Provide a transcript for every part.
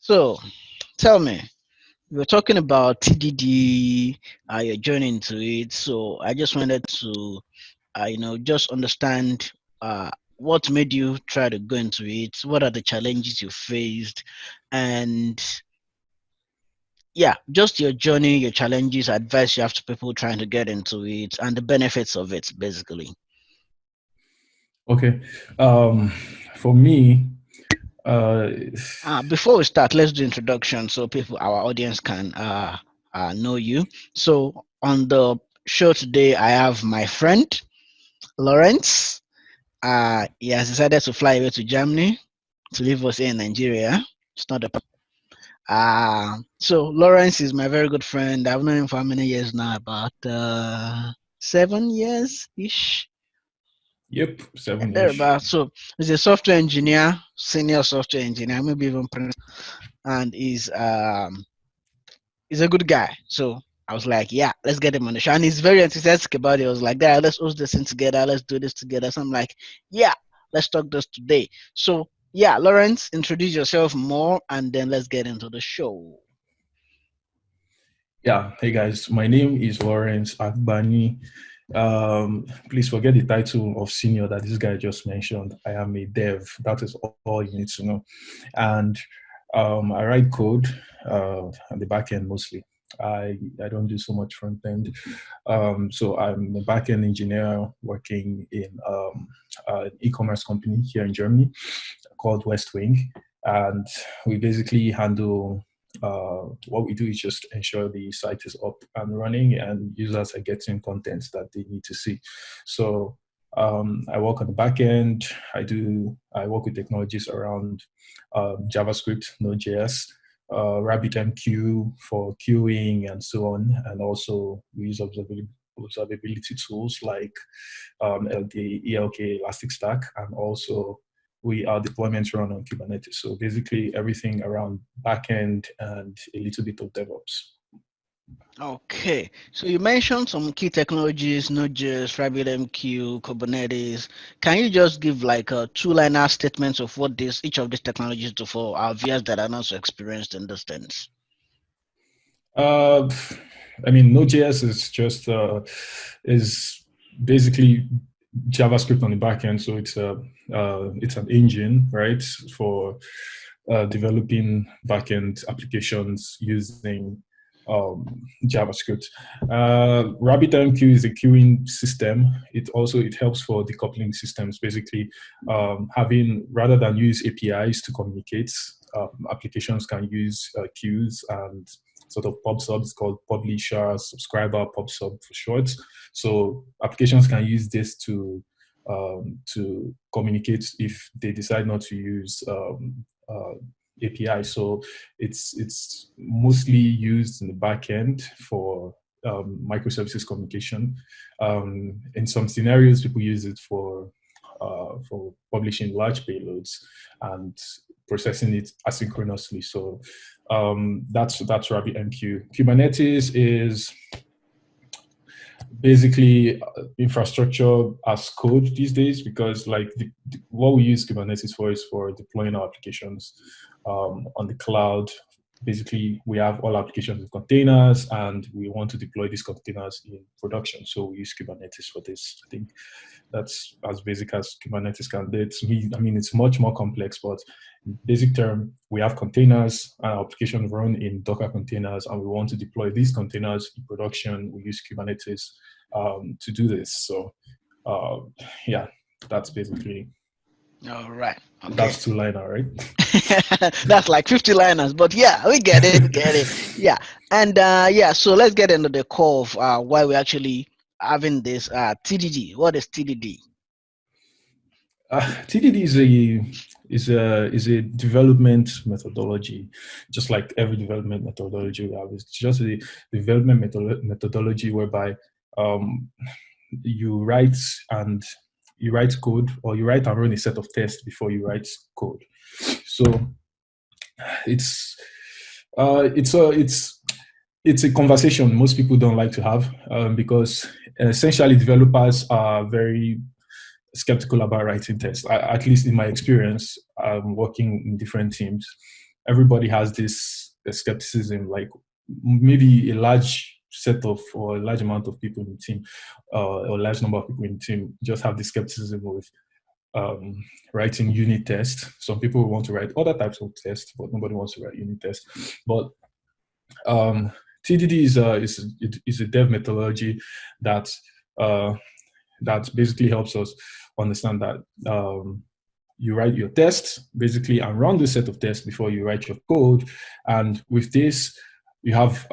So, tell me, we were talking about TDD, your journey into it. So, I just wanted to, just understand what made you try to go into it. What are the challenges you faced, and yeah, just your journey, your challenges, advice you have to people trying to get into it, and the benefits of it, basically. Okay. Um, for me, uh, Before we start, let's do introduction so people, our audience, can know you. So on the show today, I have my friend Lawrence. He has decided to fly away to Germany to live us here in Nigeria. It's not a so Lawrence is my very good friend. I've known him for how many years now? About 7 years ish. yep, 7-ish. Thereabout. So he's a software engineer, senior software engineer, maybe even and he's a good guy. So I was like, yeah, let's get him on the show. And he's very enthusiastic about it. I was like, yeah, let's host this thing together. Let's do this together. So I'm like, yeah, let's talk this today. So yeah, Lawrence, introduce yourself more and then let's get into the show. Yeah. Hey guys, my name is Lawrence Agbani. Please forget the title of senior that this guy just mentioned. I am a dev. That is all you need to know. And I write code on the back end mostly. I don't do so much front end. So I'm a back end engineer working in an e-commerce company here in Germany called Westwing, and we basically handle what we do is just ensure the site is up and running and users are getting content that they need to see. So I work on the back end. I work with technologies around JavaScript, Node.js, RabbitMQ for queuing and so on. And also we use observability tools like the ELK Elasticstack, and also our deployments run on Kubernetes. So basically everything around backend and a little bit of DevOps. Okay, so you mentioned some key technologies, not just RabbitMQ, Kubernetes. Can you just give like a two-liner statements of what this each of these technologies do for our viewers that are not so experienced in this things? Uh, I mean, Node.js is basically JavaScript on the backend, so it's an engine, right, for developing backend applications using JavaScript. RabbitMQ is a queuing system. It helps for decoupling systems. Basically, having rather than use APIs to communicate, applications can use queues and sort of pub subs called publisher, subscriber, pub sub for short. So applications can use this to communicate if they decide not to use API. So it's mostly used in the back end for microservices communication. In some scenarios, people use it for publishing large payloads and processing it asynchronously. So that's RabbitMQ. Kubernetes is basically infrastructure as code these days, because like what we use Kubernetes for is for deploying our applications on the cloud. Basically, we have all applications with containers and we want to deploy these containers in production. So we use Kubernetes for this. I think that's as basic as Kubernetes can do. I mean, it's much more complex, but in basic term, we have containers and our applications run in Docker containers, and we want to deploy these containers in production. We use Kubernetes to do this. So uh, yeah, that's basically, All right. Okay. that's two-liner, right? That's like 50 liners, but yeah, we get it, get it. Yeah. And yeah, so let's get into the core of why we're actually having this TDD. What is TDD? TDD is a development methodology, just like every development methodology we have. It's just a development methodology whereby um, you write and you write code, or you write and run a set of tests before you write code. So it's it's a conversation most people don't like to have, because essentially developers are very skeptical about writing tests. At least in my experience, working in different teams, everybody has this skepticism, like maybe a large set of or a large amount of people in the team, or a large number of people in the team just have this skepticism with writing unit tests. Some people want to write other types of tests, but nobody wants to write unit tests. But TDD is a dev methodology that that basically helps us understand that you write your tests basically and run the set of tests before you write your code. And with this, you have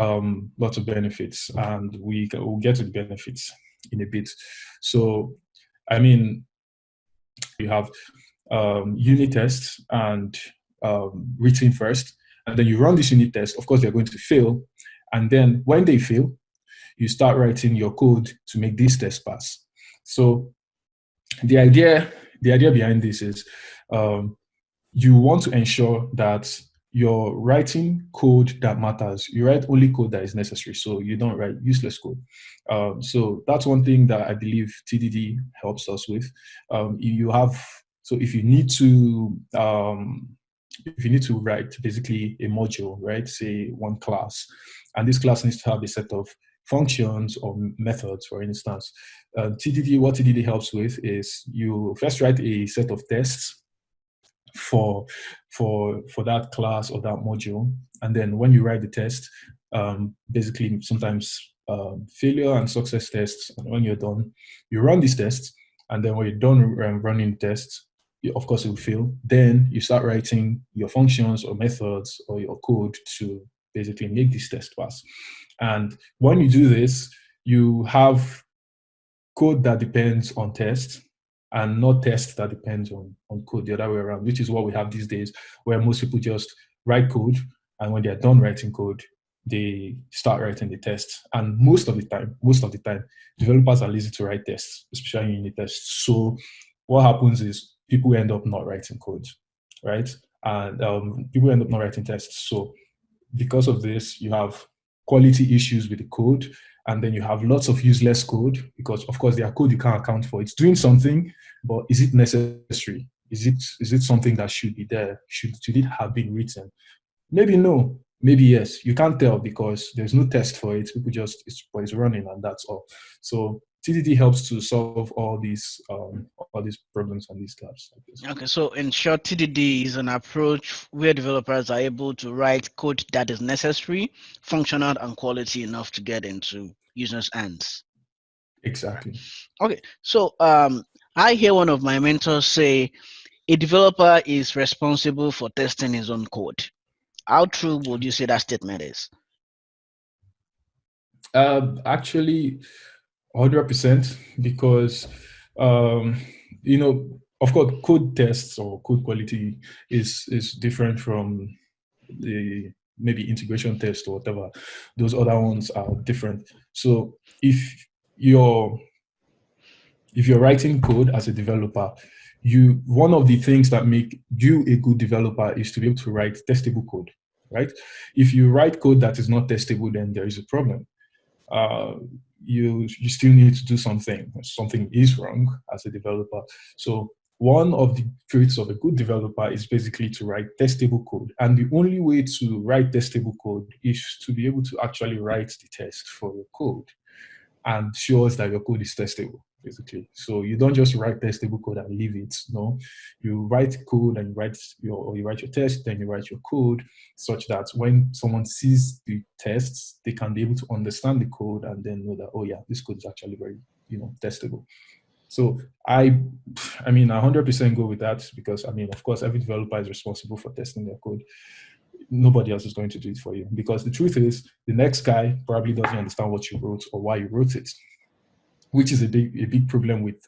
lots of benefits, and we'll get to the benefits in a bit. So, I mean, you have unit tests and written first, and then you run this unit test. Of course, they're going to fail. And then when they fail, you start writing your code to make this test pass. So the idea behind this is you want to ensure that you're writing code that matters. You write only code that is necessary, so you don't write useless code. So that's one thing that I believe TDD helps us with. If you need to write basically a module, right? Say one class, and this class needs to have a set of functions or methods, for instance. What TDD helps with is you first write a set of tests for that class or that module, and then when you write the test, basically sometimes failure and success tests, and when you're done, you run these tests, and then when you're done running tests, of course it will fail. Then you start writing your functions or methods or your code to basically make this test pass. And when you do this, you have code that depends on tests and not tests that depends on code, the other way around, which is what we have these days, where most people just write code, and when they're done writing code, they start writing the tests. And most of the time, developers are lazy to write tests, especially unit tests. So what happens is people end up not writing code, right? And people end up not writing tests. So because of this, you have quality issues with the code, and then you have lots of useless code, because of course there are code you can't account for. It's doing something, but is it necessary? Is it something that should be there? Should it have been written? Maybe no, maybe yes. You can't tell because there's no test for it. People just it's running, and that's all. So TDD helps to solve all these problems and these gaps like this. Okay, so in short, TDD is an approach where developers are able to write code that is necessary, functional, and quality enough to get into users' hands. Exactly. Okay, so I hear one of my mentors say a developer is responsible for testing his own code. How true would you say that statement is? Actually, 100%, because of course, code tests or code quality is different from the maybe integration test or whatever. Those other ones are different. So if you're writing code as a developer, one of the things that make you a good developer is to be able to write testable code, right? If you write code that is not testable, then there is a problem. You still need to do something. Something is wrong as a developer. So one of the traits of a good developer is basically to write testable code. And the only way to write testable code is to be able to actually write the test for your code and show us that your code is testable, basically. So you don't just write testable code and leave it. No, you write code and you write your test, then you write your code, such that when someone sees the tests, they can be able to understand the code and then know that, oh yeah, this code is actually very, testable. So I mean, 100% go with that, because I mean, of course, every developer is responsible for testing their code. Nobody else is going to do it for you, because the truth is the next guy probably doesn't understand what you wrote or why you wrote it, which is a big problem with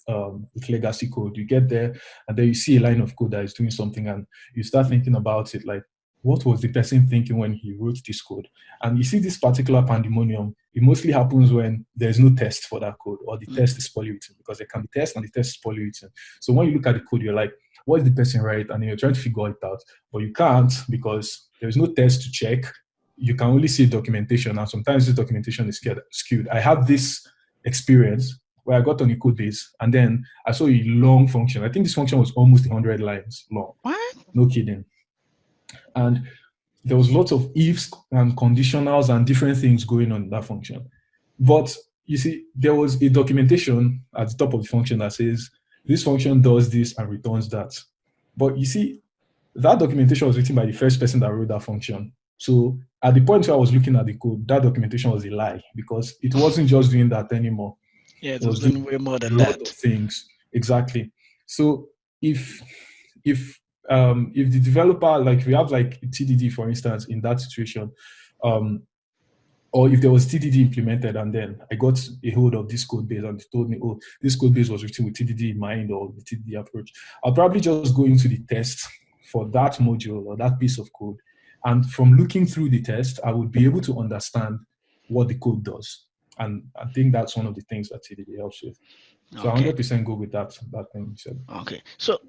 legacy code. You get there and then you see a line of code that is doing something, and you start thinking about it like, what was the person thinking when he wrote this code? And you see this particular pandemonium, it mostly happens when there's no test for that code, or the test is poorly written, because there can be tests and the test is poorly written. So when you look at the code, you're like, what did the person write? And you're trying to figure it out, but you can't, because there's no test to check. You can only see documentation, and sometimes this documentation is skewed. I have this experience where I got on a code base, and then I saw a long function. I think this function was almost 100 lines long. What? No kidding. And there was lots of ifs and conditionals and different things going on in that function. But you see, there was a documentation at the top of the function that says this function does this and returns that. But you see, that documentation was written by the first person that wrote that function. So at the point where I was looking at the code, that documentation was a lie because it wasn't just doing that anymore. Yeah, It it was was doing doing way more a than lot of that. things. Exactly. So if if if the developer, like we have like TDD for instance in that situation, um, or if there was TDD implemented and then I got a hold of this code base and they told me, oh, this code base was written with TDD in mind or the TDD approach, I'll probably just go into the test for that module or that piece of code. And from looking through the test, I would be able to understand what the code does. And I think that's one of the things that TDD helps with. So I Okay. 100% go with that thing you said. Okay. So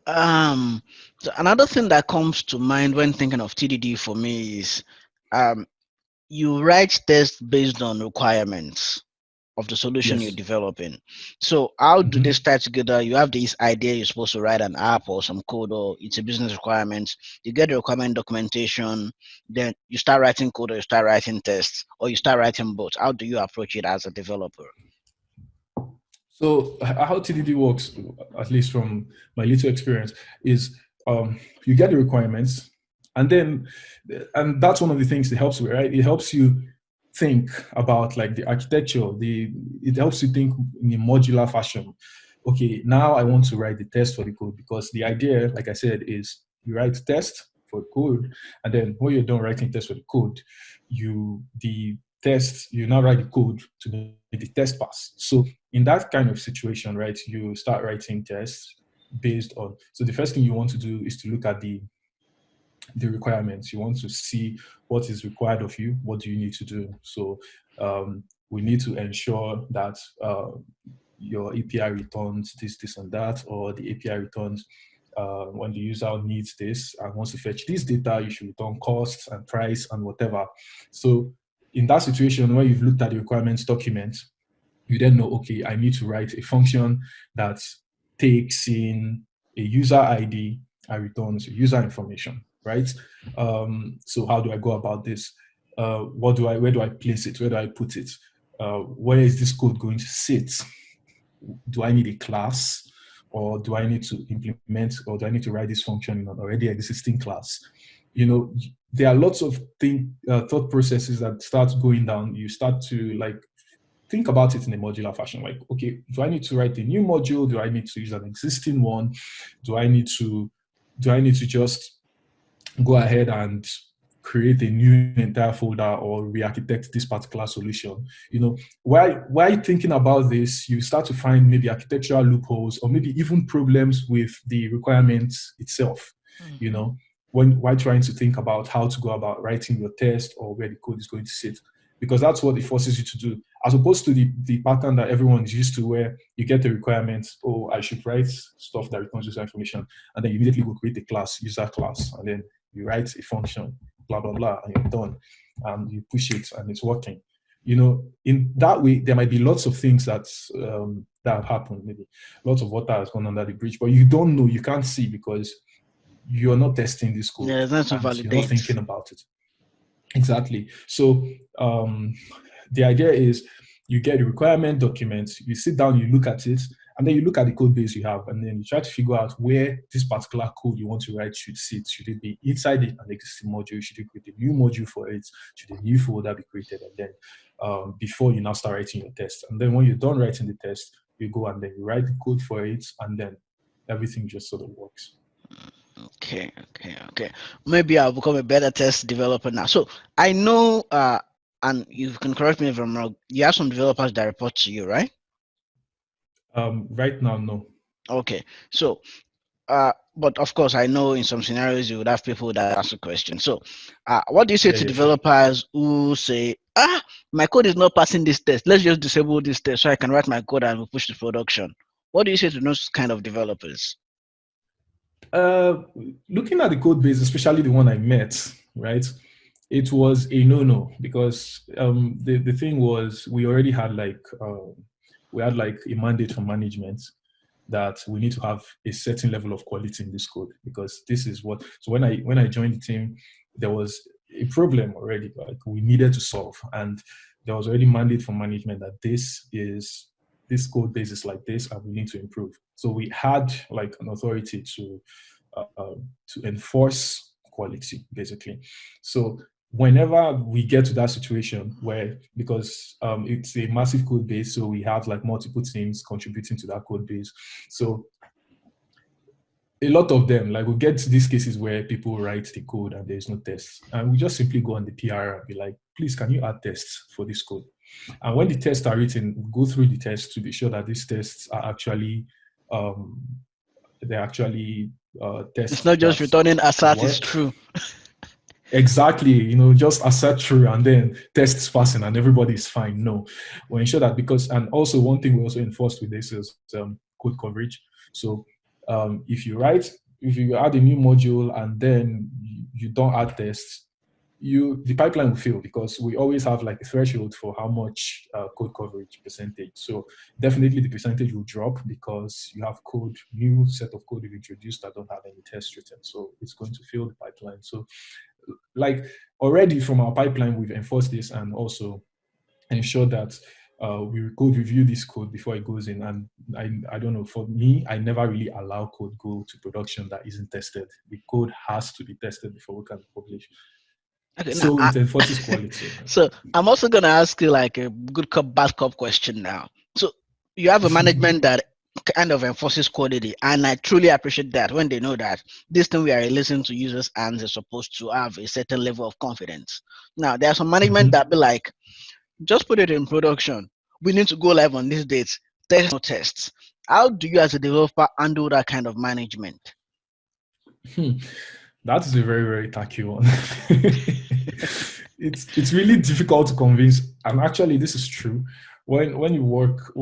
another thing that comes to mind when thinking of TDD for me is um, you write tests based on requirements of the solution you're Yes. developing. So how do they Mm-hmm. start together? You have this idea you're supposed to write an app or some code, or it's a business requirement. You get the requirement documentation, then you start writing code, or you start writing tests, or you start writing both. How do you approach it as a developer? So how TDD works, at least from my little experience, is you get the requirements, and then, and that's one of the things it helps with, right? It helps you think about like the architecture. It helps you think in a modular fashion. Okay, now I want to write the test for the code because the idea, like I said, is you write test for the code, and then when you're done writing test for the code, you now write the code to make the test pass. So in that kind of situation, right, you start writing tests based on. So the first thing you want to do is to look at the requirements. You want to see what is required of you. What do you need to do? So we need to ensure that your API returns this, and that, or the API returns when the user needs this and wants to fetch this data, you should return costs and price and whatever. So in that situation, where you've looked at the requirements document, you then know, okay, I need to write a function that takes in a user ID and returns user information, right? So how do I go about this? Where do I place it? Where do I put it? Where is this code going to sit? Do I need a class, or do I need to implement, or do I need to write this function in an already existing class? There are lots of thought processes that start going down. You start to like think about it in a modular fashion. Like, okay, do I need to write a new module? Do I need to use an existing one? Do I need to just go ahead and create a new entire folder or re-architect this particular solution? While thinking about this, you start to find maybe architectural loopholes or maybe even problems with the requirements itself. You Mm-hmm. know, while trying to think about how to go about writing your test or where the code is going to sit, because that's what it forces you to do, as opposed to the pattern that everyone is used to, where you get the requirements, oh, I should write stuff that returns user information, and then you immediately go create a class, user class, and then you write a function, blah, blah, blah, and you're done. You push it and it's working. In that way, there might be lots of things that have happened, maybe lots of water has gone under the bridge, but you don't know, you can't see because you're not testing this Yeah, code there's nothing to and you're not validate. thinking about it. Exactly. So the idea is you get the requirement documents, you sit down, you look at it, and then you look at the code base you have, and then you try to figure out where this particular code you want to write should sit. Should it be inside an existing module? Should you create a new module for it? Should a new folder be created? And then before you now start writing your test. And then when you're done writing the test, you go and then you write the code for it, and then everything just sort of works. Okay. Maybe I'll become a better test developer now. So I know, and you can correct me if I'm wrong. You have some developers that report to you, right? Right now, no. Okay. So, but of course, I know in some scenarios you would have people that ask a question. So, what do you say Yeah, to yeah, sure. developers who say, my code is not passing this test. Let's just disable this test so I can write my code and we'll push to production. What do you say to those kind of developers? Uh, Looking at the code base, especially the one I met, right? It was a no-no because the thing was we had like a mandate from management that we need to have a certain level of quality in this code because this is what. So when I joined the team, there was a problem already, like we needed to solve. And there was already mandate from management that this code base is like this and we need to improve. So we had like an authority to enforce quality, basically. So whenever we get to that situation where, because it's a massive code base, so we have like multiple teams contributing to that code base. So a lot of them, like we get to these cases where people write the code and there's no tests. And we just simply go on the PR and be like, please, can you add tests for this code? And when the tests are written, we go through the tests to be sure that these tests are actually, they're actually It's tests not just that returning assert is work. true. Exactly, just assert true and then tests passing and everybody is fine. No, we ensure that, because, and also one thing we also enforced with this is code coverage. So if you add a new module and then you don't add tests, the pipeline will fail, because we always have like a threshold for how much code coverage percentage. So definitely the percentage will drop because you have new set of code you've introduced that don't have any tests written. So it's going to fail the pipeline. So like already from our pipeline, we've enforced this and also ensure that we code review this code before it goes in. And I don't know, for me, I never really allow code go to production that isn't tested. The code has to be tested before we can publish. Okay, now So it enforces quality. so I'm also gonna ask you like a good cop, bad cop question now. So you have a management that kind of enforces quality, and I truly appreciate that when they know that this thing we are releasing to users and they're supposed to have a certain level of confidence. Now there are some management that be like, just put it in production. We need to go live on these dates. Test no tests. How do you as a developer handle that kind of management? That is a very, very tacky one. It's really difficult to convince. And actually, this is true. When you work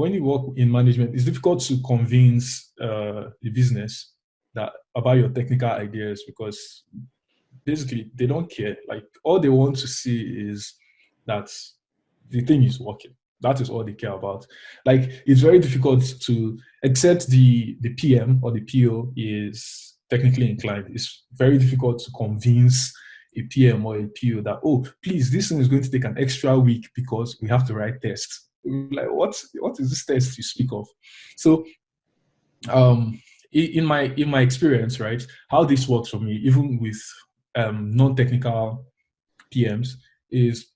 in management, it's difficult to convince the business that about your technical ideas, because basically they don't care. Like all they want to see is that the thing is working. That is all they care about. Like it's very difficult to, except the PM or the PO is technically inclined. It's very difficult to convince a PM or a PO that, oh, please, this thing is going to take an extra week because we have to write tests. Like what is this test you speak of? So in my experience, right, how this works for me, even with non-technical PMs, is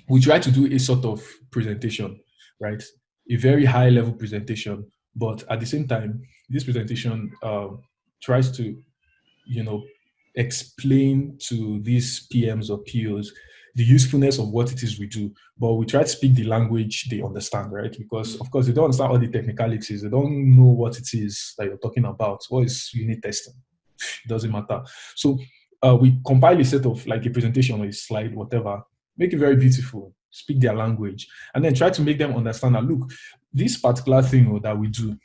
we try to do a sort of presentation, right? A very high level presentation, but at the same time, this presentation tries to, explain to these PMs or POs the usefulness of what it is we do. But we try to speak the language they understand, right? Because of course they don't understand all the technicalities. They don't know what it is that you're talking about. What is unit testing? It doesn't matter. So we compile a set of like a presentation or a slide, whatever, make it very beautiful, speak their language, and then try to make them understand that, look, this particular thing that we do,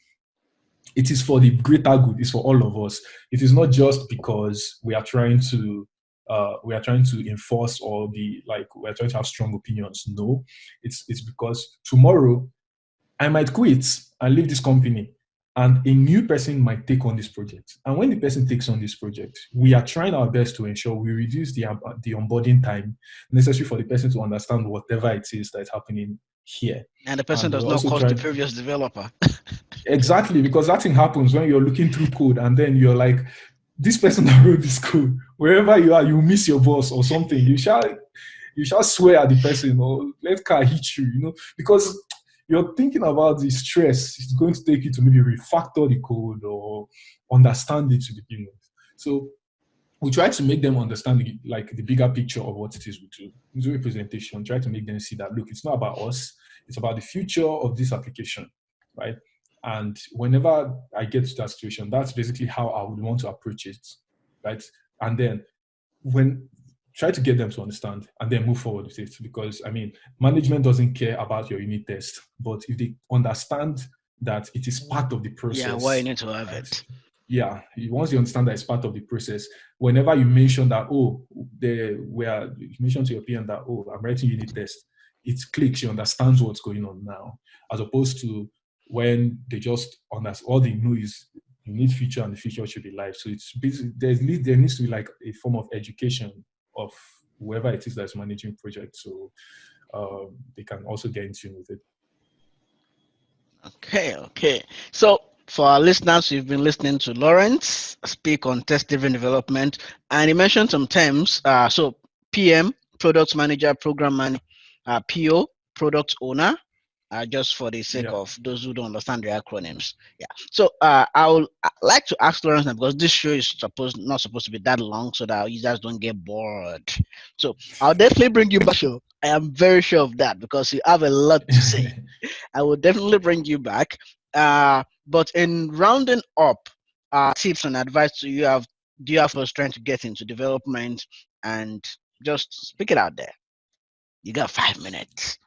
it is for the greater good. It's for all of us. It is not just because we are trying to enforce or be like we're trying to have strong opinions. No, it's because tomorrow I might quit and leave this company, and a new person might take on this project. And when the person takes on this project, we are trying our best to ensure we reduce the onboarding time necessary for the person to understand whatever it is that is happening here. And the person And we does not also cost try the previous developer. exactly, because that thing happens when you're looking through code and then you're like, this person that wrote this code, wherever you are, you miss your boss or something. You shall swear at the person or let car hit you, because you're thinking about the stress it's going to take you to maybe refactor the code or understand it to begin with. So we try to make them understand the bigger picture of what it is we do. Do a presentation, try to make them see that, look, it's not about us, it's about the future of this application, right? And whenever I get to that situation, that's basically how I would want to approach it, right? And then when try to get them to understand and then move forward with it, because management doesn't care about your unit test, but if they understand that it is part of the Yeah, why you process, need to have right? it. Yeah, once you understand that it's part of the process, whenever you mention that, you mention to your PM that, oh, I'm writing unit test, it clicks, she understands what's going on now, as opposed to when they just understand, all they know is you need feature and the feature should be live. So it's basically, there needs to be like a form of education of whoever it is that's managing projects, so they can also get in tune with it. Okay, okay. So for our listeners, you've been listening to Lawrence speak on test-driven development, and he mentioned some terms. So PM, product manager, program man, PO, product owner. Just for the sake Yeah. of those who don't understand the acronyms, yeah. So I would like to ask Lawrence now, because this show is not supposed to be that long, so that our users don't get bored. So I'll definitely bring you back. Show. I am very sure of that, because you have a lot to say. I will definitely bring you back. But in rounding up tips and advice, do you have us trying to get into development, and just speak it out there? You got 5 minutes.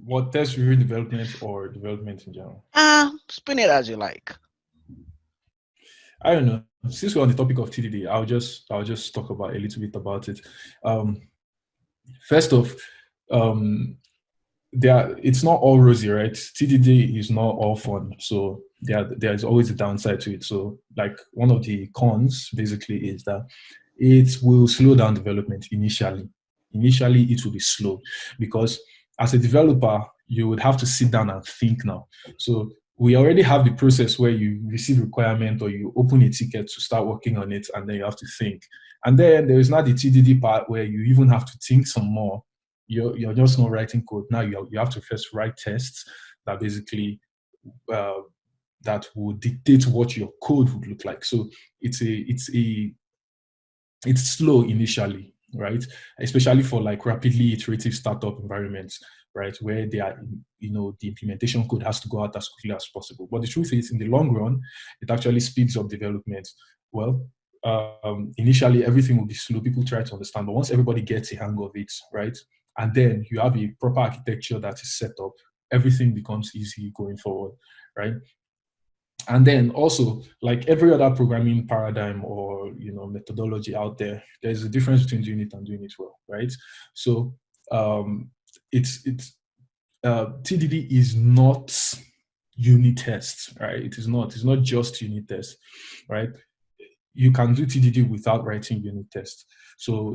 What test review development or development in general? Spin it as you like. I don't know. Since we're on the topic of TDD, I'll just talk about a little bit about it. Um, First off, um, it's not all rosy, right? TDD is not all fun, so there's always a downside to it. So, like, one of the cons basically is that it will slow down development initially. Initially, it will be slow because as a developer, you would have to sit down and think now. So we already have the process where you receive requirement or you open a ticket to start working on it, and then you have to think. And then there is not the TDD part where you even have to think some more. You're just not writing code. Now you have to first write tests that basically uh, that will dictate what your code would look like. So it's slow initially, right? Especially for like rapidly iterative startup environments, right? Where they are, the implementation code has to go out as quickly as possible. But the truth is, in the long run, it actually speeds up development. Well, initially everything will be slow. People try to understand, but once everybody gets a hang of it, right? And then you have a proper architecture that is set up, everything becomes easy going forward, right? And then also, like every other programming paradigm or methodology out there, there's a difference between doing it and doing it well, right? So it's TDD is not unit tests, right? It's not just unit tests, right? You can do TDD without writing unit tests. So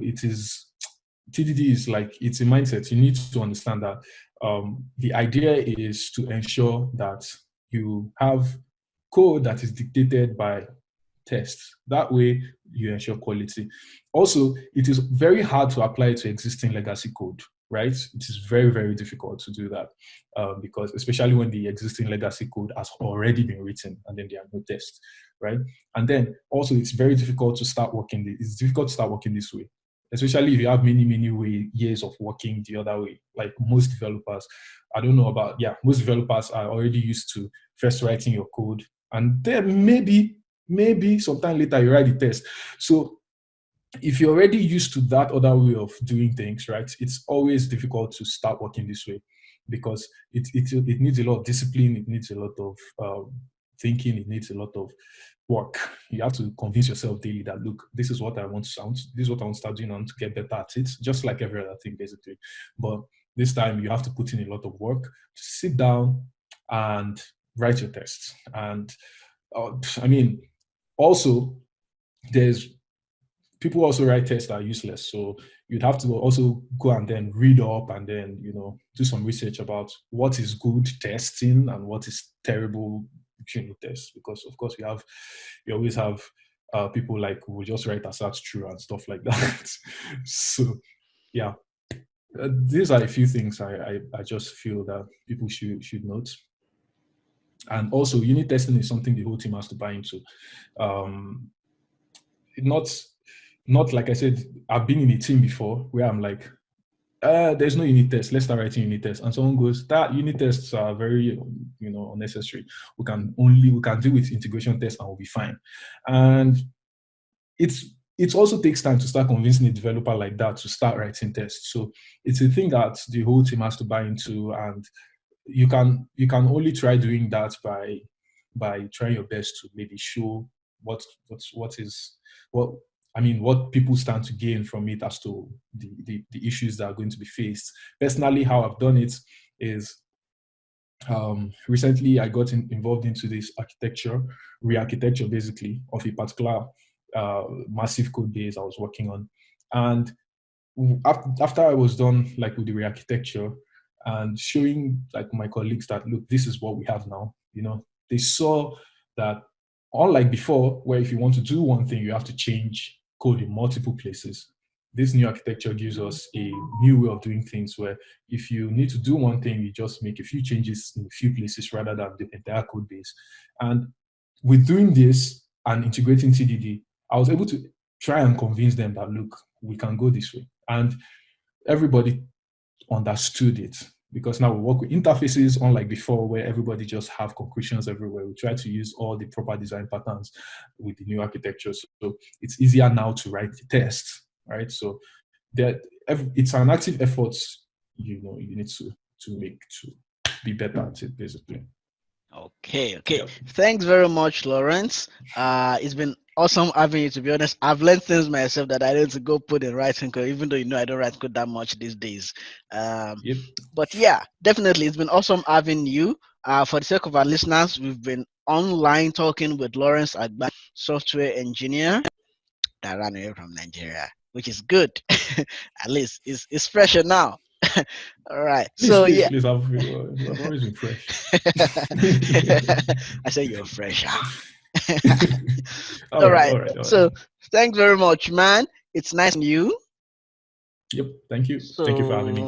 TDD is like, it's a mindset. You need to understand that the idea is to ensure that you have code that is dictated by tests. That way, you ensure quality. Also, it is very hard to apply it to existing legacy code, right? It is very, very difficult to do that because especially when the existing legacy code has already been written and then there are no tests, right? And then also, it's very difficult to start working. It's difficult to start working this way, especially if you have many, many years of working the other way. Like most developers, I don't know about, yeah, most developers are already used to first writing your code and then maybe sometime later you write the test. So if you're already used to that other way of doing things, right, it's always difficult to start working this way because it needs a lot of discipline, it needs a lot of thinking, it needs a lot of work. You have to convince yourself daily that, look, this is what I want to sound, this is what I want to start doing and to get better at it, just like every other thing basically. But this time you have to put in a lot of work to sit down and write your tests. And also there's people also write tests that are useless. So you'd have to also go and then read up and then, do some research about what is good testing and what is terrible unit tests. Because of course you always have people like who will just write as true and stuff like that. So yeah, these are a few things I just feel that people should note. And also, unit testing is something the whole team has to buy into. Um, not not like I said, I've been in a team before where I'm like, there's no unit test. Let's start writing unit tests. And someone goes, that unit tests are very, unnecessary. We can deal with integration tests and we'll be fine. And it also takes time to start convincing a developer like that to start writing tests. So it's a thing that the whole team has to buy into, and you can only try doing that by trying your best to maybe show what is what what people stand to gain from it as to the issues that are going to be faced. Personally, how I've done it is recently I got involved into this re-architecture basically of a particular massive code base I was working on. And after I was done like with the re-architecture and showing like my colleagues that look, this is what we have now. They saw that unlike before, where if you want to do one thing, you have to change code in multiple places. This new architecture gives us a new way of doing things where if you need to do one thing, you just make a few changes in a few places rather than the entire code base. And with doing this and integrating TDD, I was able to try and convince them that look, we can go this way. And everybody understood it because now we work with interfaces, unlike before where everybody just have concretions everywhere. We try to use all the proper design patterns with the new architecture. So it's easier now to write the test, right? So that it's an active effort, you need to make to be better at it, basically. Okay. Yep. Thanks very much, Lawrence. It's been awesome having you. To be honest, I've learned things myself that I need to go put in writing code, even though I don't write code that much these days. Um, Yep. but yeah, definitely, it's been awesome having you. For the sake of our listeners, we've been online talking with Lawrence Agbani, software engineer that ran away from Nigeria, which is good. At least it's fresher now. All right. Please, So please, yeah. please. I've always been fresh. I say you're fresher. All All right, right. all right, all right. So thanks very much, man. It's nice on you. Yep. Thank you. Thank you for having me. So